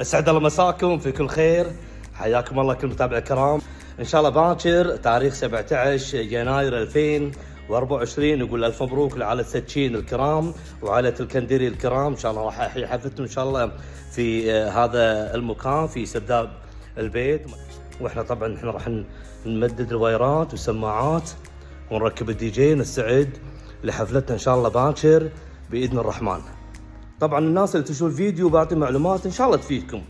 اسعد الله مساكم في كل خير. حياكم الله كل متابعي الكرام. ان شاء الله باكر تاريخ 17 يناير 2024 نقول الف مبروك لعائله سكين الكرام وعائله الكندري الكرام. ان شاء الله راح احيي حفلتهم ان شاء الله في هذا المكان في سرداب البيت. واحنا طبعا راح نمدد الوايرات والسماعات ونركب الدي جي. نستعد لحفلتنا ان شاء الله باكر باذن الرحمن. طبعا الناس اللي تشوف الفيديو بعطي معلومات ان شاء الله تفيدكم.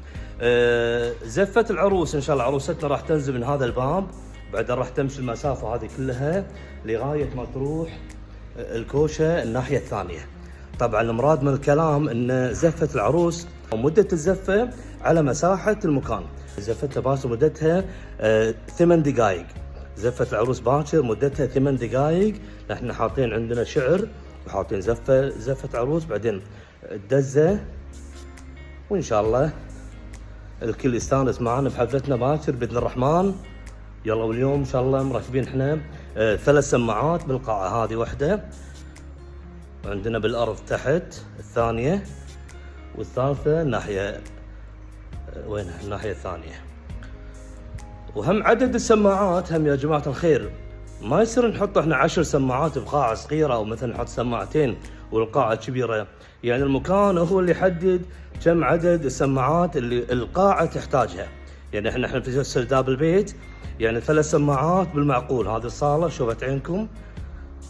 زفة العروس ان شاء الله عروستنا راح تنزل من هذا الباب، بعدين راح تمشي المسافة هذه كلها لغاية ما تروح الكوشة الناحية الثانية. طبعا المراد من الكلام ان زفة العروس ومدة الزفة على مساحة المكان. زفتها باكر مدتها 8 دقائق. زفة العروس باكر مدتها 8 دقائق. نحن حاطين عندنا شعر وحاطين زفة عروس، بعدين الدزة، وان شاء الله الكل يستانس معنا بحفلتنا باكر باذن الرحمن. يلا واليوم ان شاء الله مركبين احنا 3 سماعات بالقاعة، هذه واحدة عندنا بالارض تحت، الثانية والثالثة الناحية وينها الناحية الثانية. وهم عدد السماعات هم يا جماعة الخير ما يصير نحط احنا 10 سماعات بقاعة صغيرة او مثلا نحط سماعتين والقاعة كبيرة. يعني المكان هو اللي يحدد كم عدد السماعات اللي القاعة تحتاجها. يعني احنا في سرداب البيت يعني 3 سماعات بالمعقول. هذه الصالة شوفت عينكم،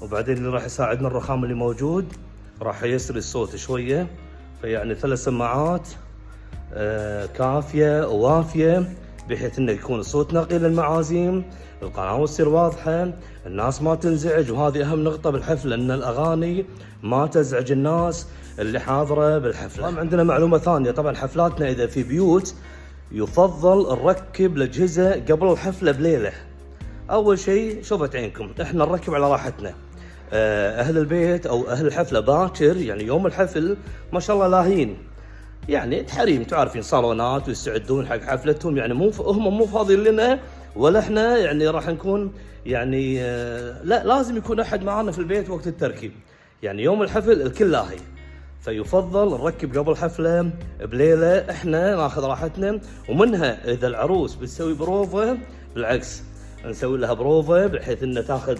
وبعدين اللي راح يساعدنا الرخام اللي موجود راح يسري الصوت شوية. فيعني 3 سماعات كافية ووافية بحيث انه يكون الصوت نقي للمعازيم، القناة تصير واضحة، الناس ما تنزعج. وهذه اهم نقطة بالحفلة، ان الاغاني ما تزعج الناس اللي حاضرة بالحفلة. طبعا عندنا معلومة ثانية، طبعا حفلاتنا اذا في بيوت يفضل نركب الاجهزة قبل الحفلة بليلة. اول شيء شوفت عينكم احنا نركب على راحتنا. اهل البيت او اهل الحفلة باكر يعني يوم الحفل ما شاء الله لاهين، يعني تحريم تعرفين صالونات ويستعدون حق حفلتهم، يعني هم مو فاضيين لنا ولا احنا يعني راح نكون يعني لا لازم يكون احد معنا في البيت وقت التركيب. يعني يوم الحفل الكل لاهي، فيفضل نركب قبل الحفلة بليلة احنا ناخذ راحتنا. ومنها اذا العروس بتسوي بروفة بالعكس نسوي لها بروفة بحيث انها تاخذ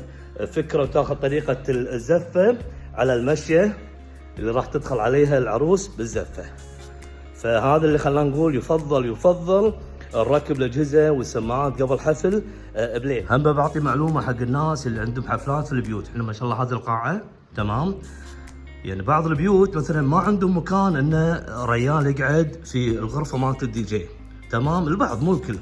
فكرة وتاخذ طريقة الزفة على المشية اللي راح تدخل عليها العروس بالزفة. فهذا اللي خلانا نقول يفضل نركب الاجهزه والسماعات قبل حفل بليل. هم بعطي معلومه حق الناس اللي عندهم حفلات في البيوت. احنا ما شاء الله هذه القاعه تمام، يعني بعض البيوت مثلا ما عندهم مكان انه ريال يقعد في الغرفه مالت الدي جي، تمام. البعض مو الكل،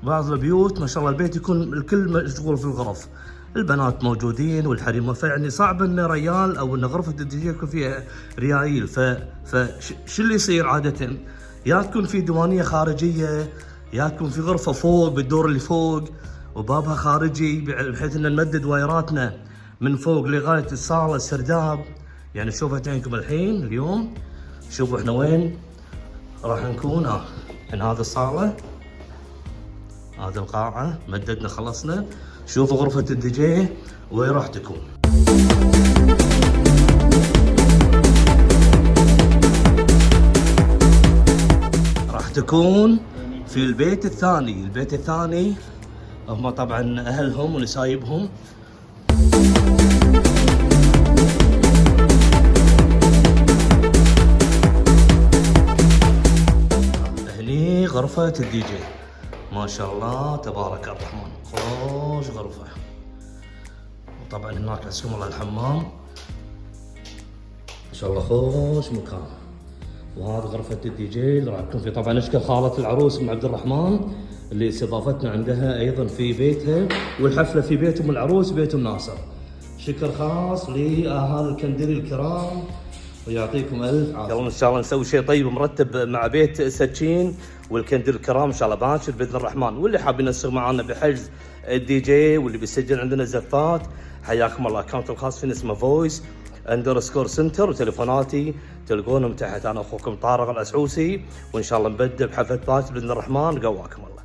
بعض البيوت ما شاء الله البيت يكون الكل مشغول في الغرف، البنات موجودين والحريم، فيعني صعب ان ريال او ان غرفه الدي جي يكون فيها ريايل. فشو اللي يصير عاده؟ يا تكون في ديوانيه خارجيه، يا تكون في غرفه فوق بالدور اللي فوق وبابها خارجي بحيث ان نمدد وايراتنا من فوق لغايه الصاله السرداب. يعني شوفت عينكم الحين اليوم شوفوا احنا وين راح نكون. من هذه الصاله هذه القاعه مددنا خلصنا. شوفوا غرفة الدي جي وين راح تكون. راح تكون في البيت الثاني. البيت الثاني هم طبعا اهلهم ونسايبهم. هني غرفة الدي جي ما شاء الله تبارك الرحمن، خوش غرفة. وطبعا هناك عندكم الله الحمام ما شاء الله خوش مكان. وهذه غرفة الدي جي اللي راح تكون في طبعا اشكال خالة العروس ام عبد الرحمن اللي استضافتنا عندها ايضا في بيتها، والحفلة في بيتهم العروس بيتهم ناصر. شكر خاص لاهالي الكندري الكرام ويعطيكم الف عافيه. يلا ان شاء الله نسوي شيء طيب ومرتب مع بيت سكين والكندري الكرام ان شاء الله باكر باذن الرحمن. واللي حابين ينسق معنا بحجز الدي جي واللي بيسجل عندنا زفات حياكم الله. اكونت الخاص فينا اسمه فويس _سنتر وتليفوناتي تلقونهم تحت. انا اخوكم طارق العسعوسي وان شاء الله نبدأ بحفلة باكر باذن الرحمن. قواكم الله.